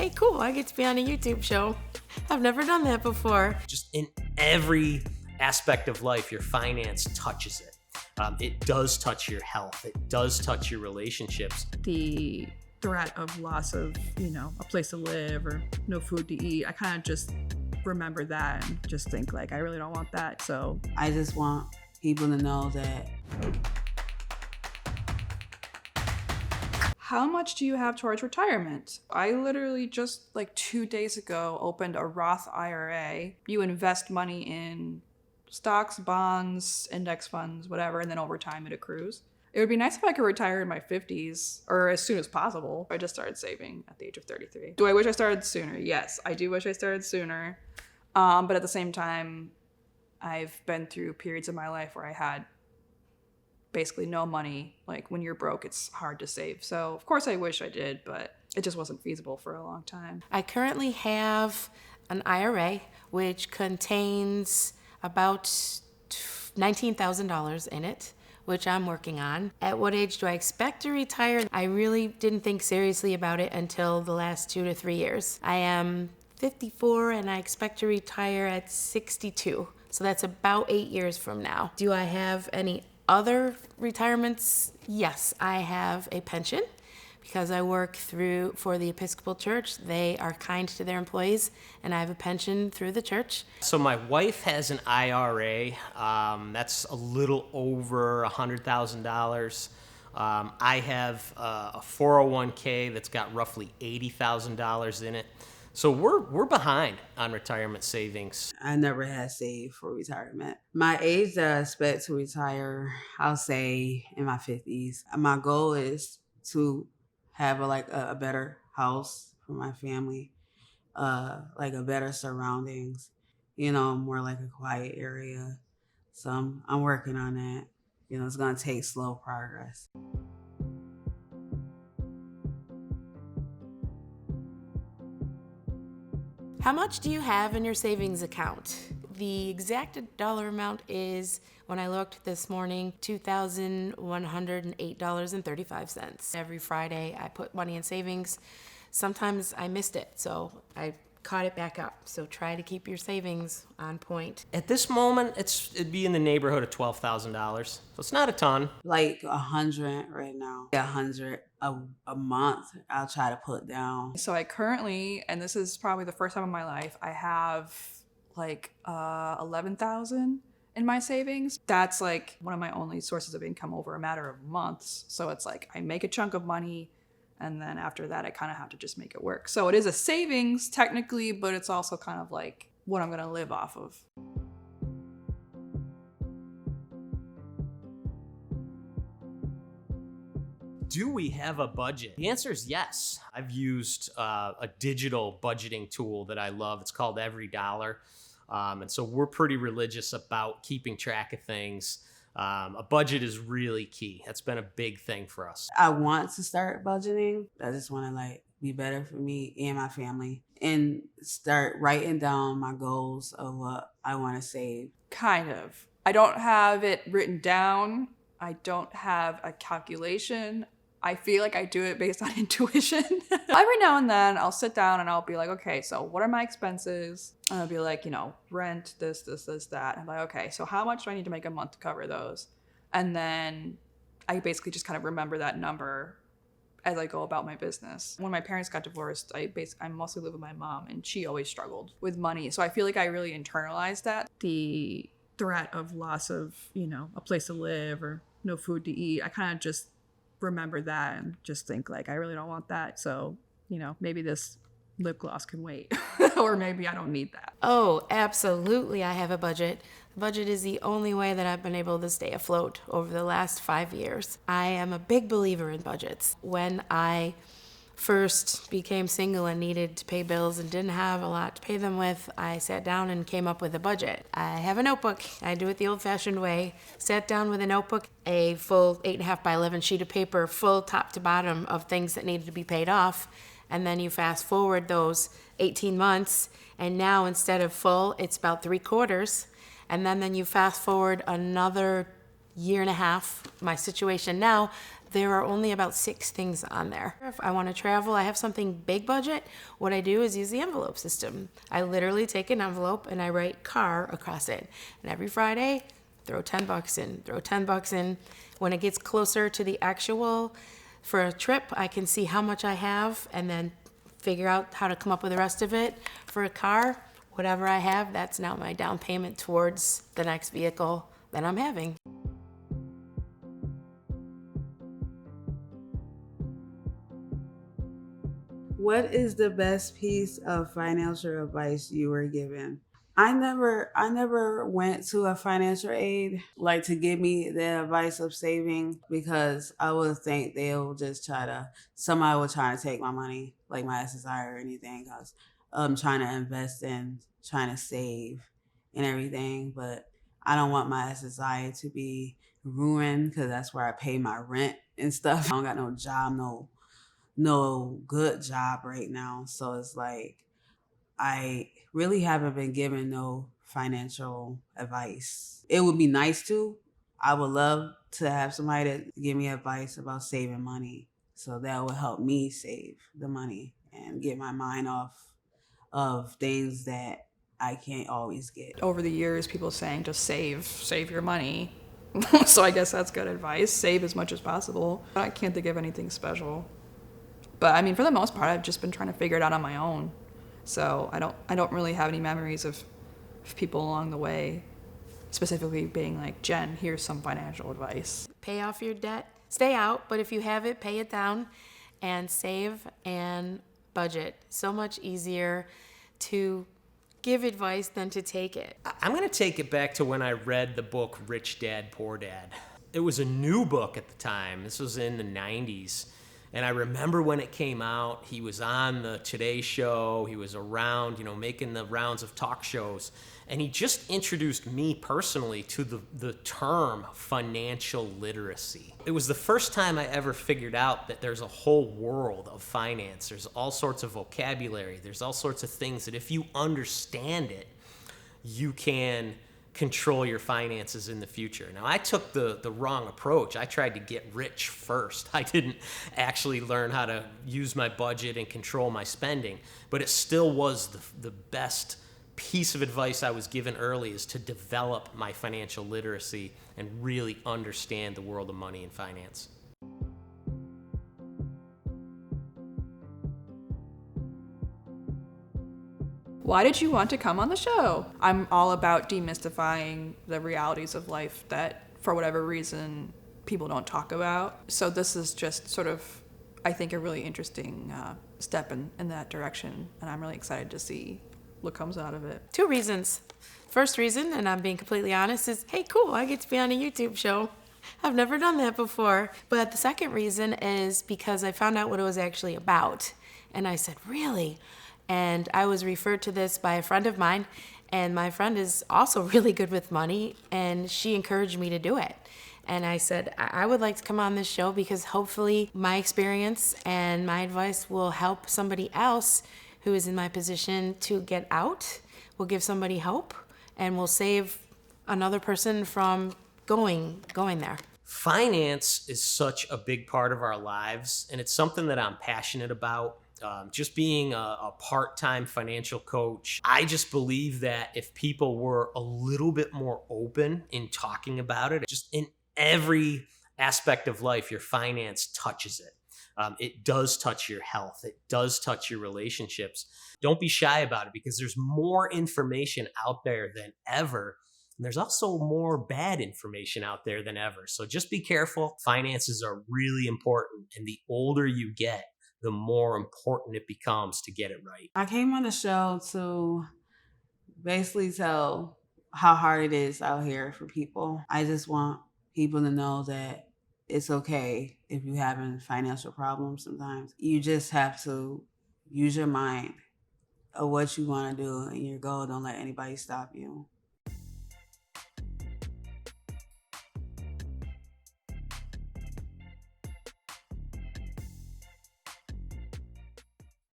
hey, cool, I get to be on a YouTube show. I've never done that before. Just in every aspect of life, your finance touches it. It does touch your health. It does touch your relationships. The threat of loss of, a place to live or no food to eat, I kind of just remember that and just think like, I really don't want that. So I just want people to know that. How much do you have towards retirement? I literally just like 2 days ago opened a Roth IRA. You invest money in stocks, bonds, index funds, whatever, and then over time it accrues. It would be nice if I could retire in my 50s or as soon as possible. I just started saving at the age of 33. Do I wish I started sooner? Yes, I do wish I started sooner. But at the same time, I've been through periods of my life where I had basically no money. Like when you're broke, it's hard to save. So of course I wish I did, but it just wasn't feasible for a long time. I currently have an IRA which contains about $19,000 in it, which I'm working on. At what age do I expect to retire? I really didn't think seriously about it until the last 2 to 3 years. I am 54 and I expect to retire at 62. So that's about 8 years from now. Do I have any other retirements? Yes, I have a pension because I work for the Episcopal Church. They are kind to their employees, and I have a pension through the church. So my wife has an IRA. That's a little over $100,000. I have a 401k that's got roughly $80,000 in it. So we're behind on retirement savings. I never had saved for retirement. My age that I expect to retire, I'll say in my 50s. My goal is to have a better house for my family, like a better surroundings, more like a quiet area. So I'm working on that. It's gonna take slow progress. How much do you have in your savings account? The exact dollar amount is, when I looked this morning, $2,108.35. Every Friday I put money in savings. Sometimes I missed it, so I caught it back up. So try to keep your savings on point. At this moment, it'd be in the neighborhood of $12,000. So it's not a ton. Like 100 right now. 100 a month I'll try to put down. So I currently, and this is probably the first time in my life, I have like 11,000 in my savings. That's like one of my only sources of income over a matter of months. So it's like I make a chunk of money, and then after that I kind of have to just make it work. So it is a savings technically, but it's also kind of like what I'm gonna live off of. Do we have a budget? The answer is yes. I've used a digital budgeting tool that I love. It's called Every Dollar. And so we're pretty religious about keeping track of things. A budget is really key. That's been a big thing for us. I want to start budgeting. I just want to be better for me and my family and start writing down my goals of what I want to save. Kind of. I don't have it written down. I don't have a calculation. I feel like I do it based on intuition. Every now and then I'll sit down and I'll be like, okay, so what are my expenses? And I'll be like, rent, this, that. I'm like, okay, so how much do I need to make a month to cover those? And then I basically just kind of remember that number as I go about my business. When my parents got divorced, I mostly live with my mom, and she always struggled with money. So I feel like I really internalized that. The threat of loss of, a place to live or no food to eat, I kind of just remember that and just think like, I really don't want that. So, maybe this lip gloss can wait. Or maybe I don't need that. Oh, absolutely. I have a budget. The budget is the only way that I've been able to stay afloat over the last 5 years. I am a big believer in budgets. When I first became single and needed to pay bills and didn't have a lot to pay them with, I sat down and came up with a budget. I have a notebook. I do it the old-fashioned way. Sat down with a notebook, a full 8.5 by 11 sheet of paper, full top to bottom of things that needed to be paid off. And then you fast forward those 18 months, and now instead of full, it's about 3/4. And then you fast forward another year and a half. My situation now, there are only about 6 things on there. If I want to travel, I have something big budget, what I do is use the envelope system. I literally take an envelope and I write car across it. And every Friday, throw $10 in, throw $10 in. When it gets closer to the actual for a trip, I can see how much I have and then figure out how to come up with the rest of it. For a car, whatever I have, that's now my down payment towards the next vehicle that I'm having. What is the best piece of financial advice you were given? I never went to a financial aid like to give me the advice of saving, because I would think they'll just somebody will try to take my money, like my SSI or anything, because I'm trying to invest in, trying to save and everything. But I don't want my SSI to be ruined, because that's where I pay my rent and stuff. I don't got no job, no good job right now. So it's like I really haven't been given no financial advice. It would be nice to. I would love to have somebody to give me advice about saving money. So that would help me save the money and get my mind off of things that I can't always get. Over the years, people saying just save your money. So I guess that's good advice. Save as much as possible. I can't think of anything special. But I mean, for the most part, I've just been trying to figure it out on my own. So I don't really have any memories of people along the way, specifically being like, Jen, here's some financial advice. Pay off your debt, stay out, but if you have it, pay it down and save and budget. So much easier to give advice than to take it. I'm going to take it back to when I read the book Rich Dad, Poor Dad. It was a new book at the time. This was in the 90s. And I remember when it came out, he was on the Today Show. He was around, making the rounds of talk shows. And he just introduced me personally to the term financial literacy. It was the first time I ever figured out that there's a whole world of finance. There's all sorts of vocabulary. There's all sorts of things that if you understand it, you can control your finances in the future. Now, I took the wrong approach. I tried to get rich first. I didn't actually learn how to use my budget and control my spending, but it still was the best piece of advice I was given early, is to develop my financial literacy and really understand the world of money and finance. Why did you want to come on the show? I'm all about demystifying the realities of life that, for whatever reason, people don't talk about. So this is just sort of, I think, a really interesting step in that direction. And I'm really excited to see what comes out of it. 2 reasons. First reason, and I'm being completely honest, is, hey, cool, I get to be on a YouTube show. I've never done that before. But the second reason is because I found out what it was actually about. And I said, really? And I was referred to this by a friend of mine, and my friend is also really good with money, and she encouraged me to do it. And I said, I would like to come on this show because hopefully my experience and my advice will help somebody else who is in my position to get out, will give somebody hope, and will save another person from going there. Finance is such a big part of our lives, and it's something that I'm passionate about. Just being a part-time financial coach, I just believe that if people were a little bit more open in talking about it, just in every aspect of life, your finance touches it. It does touch your health. It does touch your relationships. Don't be shy about it, because there's more information out there than ever. And there's also more bad information out there than ever. So just be careful. Finances are really important. And the older you get, the more important it becomes to get it right. I came on the show to basically tell how hard it is out here for people. I just want people to know that it's okay if you're having financial problems sometimes. You just have to use your mind of what you want to do and your goal. Don't let anybody stop you.